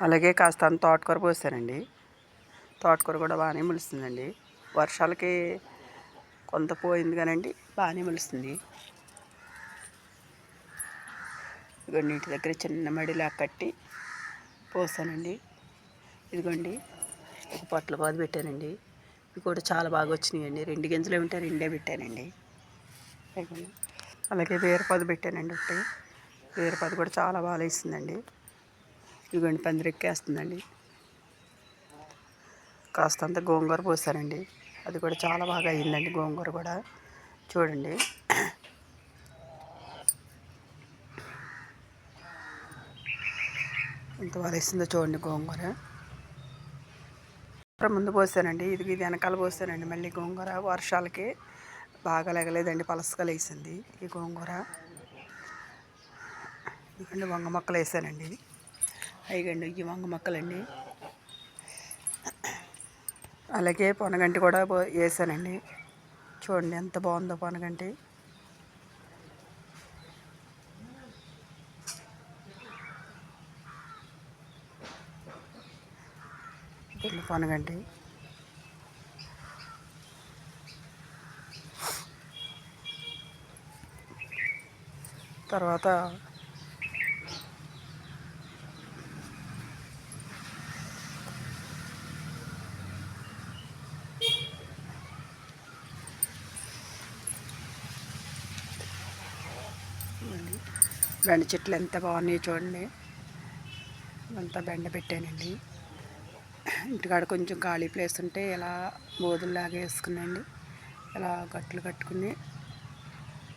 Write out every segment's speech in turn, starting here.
అలాగే కాస్తంత తోటకూర పోసానండి. తోటకూర కూడా బాగానే మొలుస్తుందండి. వర్షాలకి కొంత పోయింది కానండి, బాగానే మొలుస్తుంది. ఇదిగోండి ఇంటి దగ్గర చిన్న మడిలా కట్టి పోసానండి. ఇదిగోండి ఒక పొట్ల పాదు పెట్టానండి. ఇవి కూడా చాలా బాగా వచ్చినాయండి. 2 గింజలు ఉంటే 2 పెట్టానండి. అలాగే బీరపాదు పెట్టానండి. ఒకటి బీరపాదు కూడా చాలా బాగా వేస్తుందండి. ఇదిగోండి పందిరెక్కేస్తుందండి. కాస్తంత గోంగూర పోసానండి. అది కూడా చాలా బాగా అయ్యిందండి. గోంగూర కూడా చూడండి. ఎంత బాగా వేసిందో చూడండి గోంగూర. ముందు పోసానండి. ఇది వెనకాల పోసానండి. మళ్ళీ గోంగూర వర్షాలకి బాగా లెగలేదండి, పలసగా వేసింది ఈ గోంగూర. ఎందుకంటే వంగ మొక్కలు వేసానండి. అయిగండి ఈ వంగ మొక్కలండి. అలాగే పొనగంటి కూడా వేసానండి. చూడండి ఎంత బాగుందో పొనగంటి. పొనగంటి తర్వాత బెండ చెట్లు ఎంత బాగున్నాయి చూడండి. అంతా బెండ పెట్టానండి. ఇంటికాడ కొంచెం ఖాళీ ప్లేస్ ఉంటే ఇలా బోధుల్లాగా వేసుకున్నాండి. ఇలా గట్లు కట్టుకుని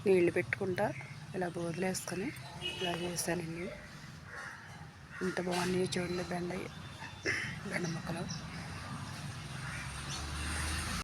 నీళ్లు పెట్టుకుంటా ఇలా బోధులు వేసుకొని ఇలా చేశానండి. ఇంత బాగున్నాయి చూడండి బెండ మొక్కలు.